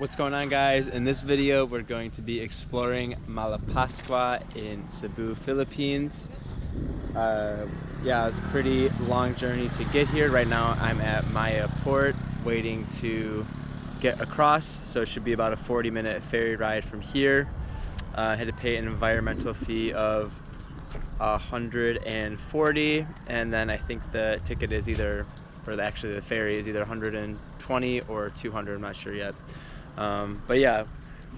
What's going on, guys? In this video we're going to be exploring Malapascua in Cebu, Philippines. Yeah, it was a pretty long journey to get here. Right now I'm at Maya Port waiting to get across, so it should be about a 40-minute ferry ride from here. I had to pay an environmental fee of 140, and then I think the ticket is either, for the ferry is either 120 or 200, I'm not sure yet. But yeah,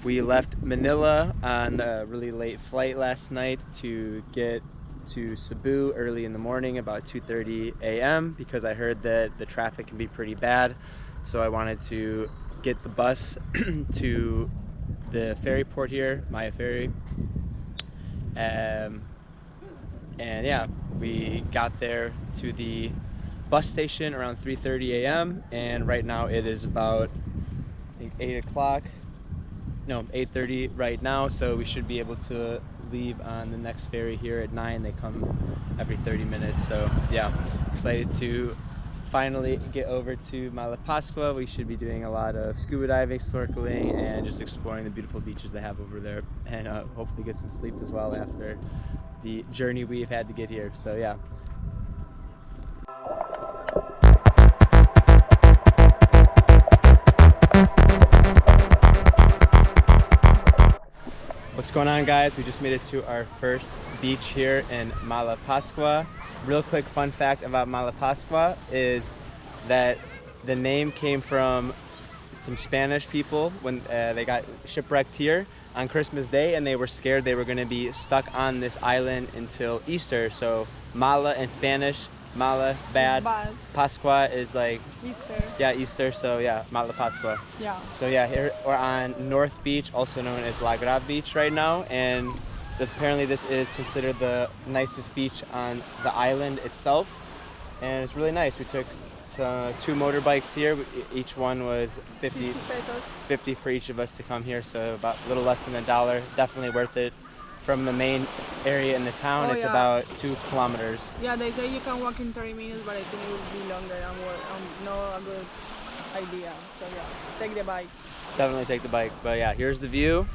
we left Manila on a really late flight last night to get to Cebu early in the morning, about 2:30 a.m. because I heard that the traffic can be pretty bad. So I wanted to get the bus to the ferry port here, Maya Ferry. And yeah, we got there to the bus station around 3:30 a.m. and right now it is about 8:30 right now, so we should be able to leave on the next ferry here at 9. They come every 30 minutes, so yeah, excited to finally get over to Malapascua. We should be doing a lot of scuba diving, snorkeling, and just exploring the beautiful beaches they have over there, and hopefully get some sleep as well after the journey we've had to get here. So yeah. What's going on, guys? We just made it to our first beach here in Malapascua. Real quick fun fact about Malapascua is that the name came from some Spanish people when they got shipwrecked here on Christmas Day, and they were scared they were going to be stuck on this island until Easter. So Mala in Spanish, Mala, bad. Pascua is like Easter. Yeah, Easter. So yeah, Malapascua. Yeah. So yeah, here we're on North Beach, also known as La Grave Beach right now, and apparently this is considered the nicest beach on the island itself, and it's really nice. We took 2 motorbikes here. Each one was 50 pesos. 50 for each of us to come here, so about a little less than $1. Definitely worth it. From the main area in the town, it's about 2 kilometers. Yeah, they say you can walk in 30 minutes, but I think it would be longer and not a good idea. So yeah, take the bike. Definitely take the bike. But yeah, here's the view.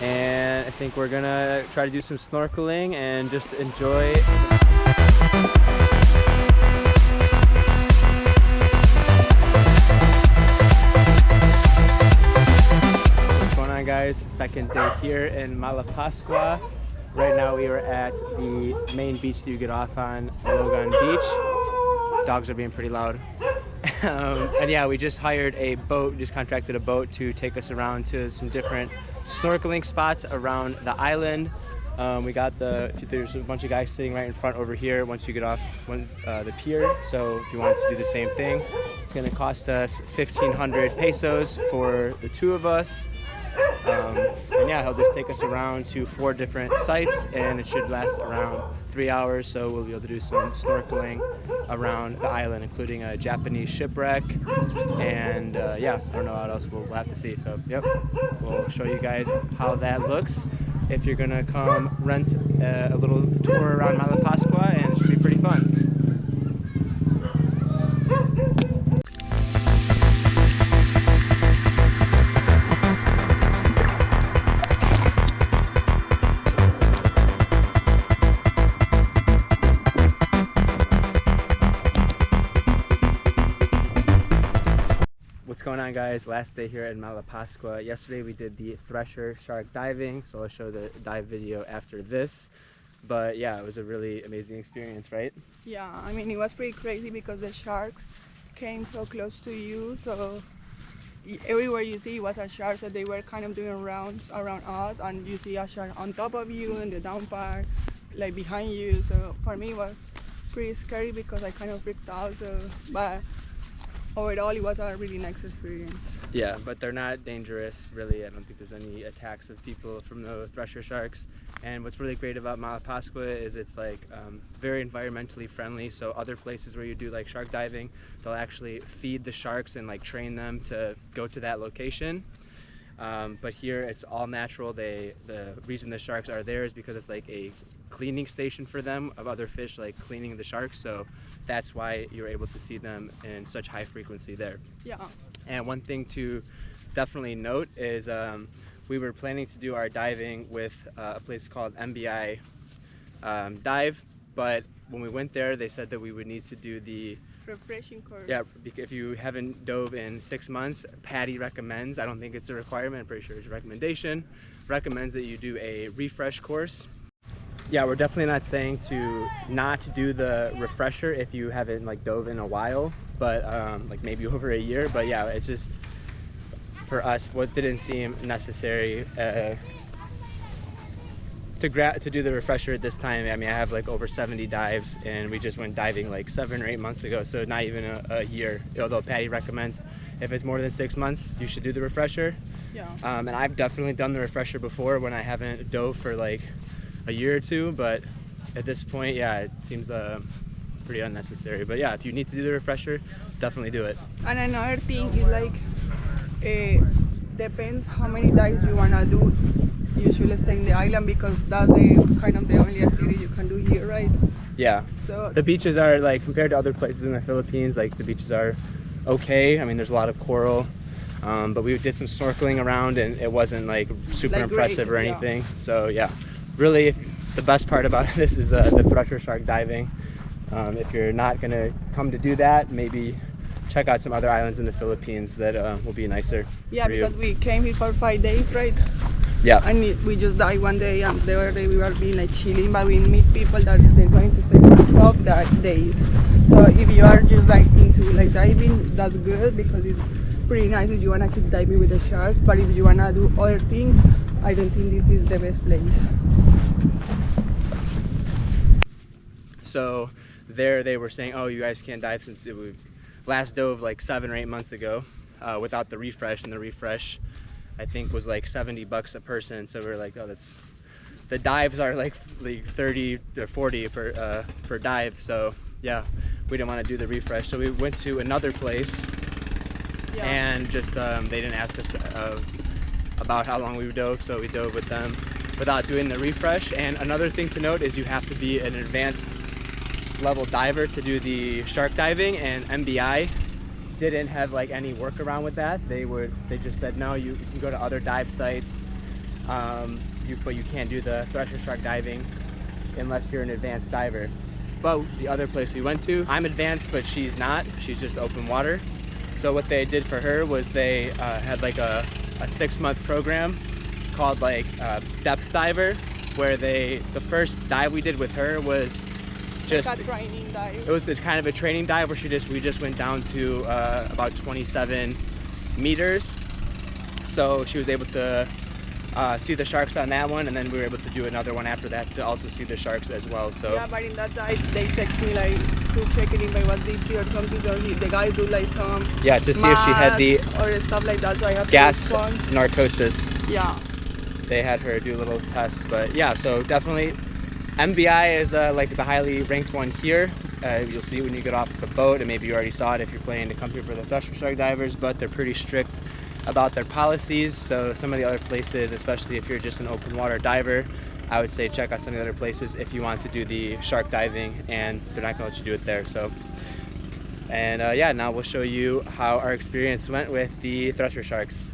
And I think we're gonna try to do some snorkeling and just enjoy. Guys, second day here in Malapascua. Right now we are at the main beach that you get off on, Logan Beach. Dogs are being pretty loud. And yeah, we just hired a boat, just contracted a boat to take us around to some different snorkeling spots around the island. There's a bunch of guys sitting right in front over here once you get off the pier. So if you want to do the same thing, it's going to cost us 1,500 pesos for the 2 of us. And yeah, he'll just take us around to 4 different sites, and it should last around 3 hours, so we'll be able to do some snorkeling around the island, including a Japanese shipwreck, and yeah, I don't know what else we'll have to see. So yep, we'll show you guys how that looks if you're gonna come rent a little tour around Malapascua, and it should be pretty fun. What's going on, guys? Last day here at Malapascua. Yesterday we did the Thresher Shark diving, so I'll show the dive video after this. But yeah, it was a really amazing experience, right? Yeah, I mean, it was pretty crazy because the sharks came so close to you, so everywhere you see was a shark, so they were kind of doing rounds around us, and you see a shark on top of you in the down part, like behind you. So for me it was pretty scary because I kind of freaked out, but overall it was a really nice experience. Yeah, but they're not dangerous, really. I don't think there's any attacks of people from the Thresher Sharks. And what's really great about Malapascua is it's like very environmentally friendly. So other places where you do like shark diving, they'll actually feed the sharks and like train them to go to that location. But here it's all natural. The reason the sharks are there is because it's like a cleaning station for them of other fish, like cleaning the sharks. So that's why you're able to see them in such high frequency there. Yeah. And one thing to definitely note is we were planning to do our diving with a place called MBI Dive, but when we went there, they said that we would need to do the refreshing course. Yeah, if you haven't dove in 6 months, Patty recommends, I don't think it's a requirement, I'm pretty sure it's a recommendation, recommends that you do a refresh course. Yeah, we're definitely not saying to not do the refresher if you haven't like dove in a while, but like maybe over a year. But yeah, it's just for us what didn't seem necessary to do the refresher at this time. I mean, I have like over 70 dives, and we just went diving like 7 or 8 months ago, so not even a year. Although Patty recommends if it's more than 6 months, you should do the refresher. Yeah. And I've definitely done the refresher before when I haven't dove for like a year or two, but at this point, yeah, it seems pretty unnecessary. But yeah, if you need to do the refresher, definitely do it. And another thing is like, depends how many dives you wanna do. You should stay in the island because that's kind of the only activity you can do here, right? Yeah. So the beaches are like, compared to other places in the Philippines, like the beaches are okay. I mean, there's a lot of coral, but we did some snorkeling around, and it wasn't like super like impressive great, or anything. Yeah. So yeah, really the best part about this is the Thresher Shark diving. If you're not gonna come to do that, maybe check out some other islands in the Philippines that will be nicer. Yeah, because we came here for 5 days, right? Yeah. And we just died one day, and the other day we were being like chilling, but we meet people that they're going to stay for 12 days. So if you are just like into like diving, that's good because it's pretty nice if you wanna keep diving with the sharks. But if you wanna do other things, I don't think this is the best place. So there they were saying, oh, you guys can't dive since we last dove like 7 or 8 months ago without the refresh, and the refresh I think was like $70 a person. So we're like, oh, the dives are like 30 or 40 per dive. So yeah, we didn't want to do the refresh. So we went to another place, yeah. And just they didn't ask us about how long we dove, so we dove with them without doing the refresh. And another thing to note is you have to be an advanced level diver to do the shark diving, and MBI didn't have like any workaround with that. They just said no, you can go to other dive sites, but you can't do the Thresher Shark diving unless you're an advanced diver. But the other place we went to, I'm advanced, but she's not. She's just open water. So what they did for her was they had like a 6-month program called like depth diver, where the first dive we did with her was just like a training dive. It was kind of a training dive where we just went down to about 27 meters. So she was able to see the sharks on that one, and then we were able to do another one after that to also see the sharks as well. So yeah, but in that dive they text me like to check it if I was deep sea or something. So the guy do like some to see if she had the or stuff like that. So I have gas to narcosis. Yeah. They had her do a little test, but yeah, so definitely MBI is like the highly ranked one here. You'll see when you get off the boat, and maybe you already saw it if you're planning to come here for the Thresher Shark divers, but they're pretty strict about their policies. So some of the other places, especially if you're just an open water diver, I would say check out some of the other places if you want to do the shark diving, and they're not going to let you do it there. So, and yeah, now we'll show you how our experience went with the Thresher Sharks.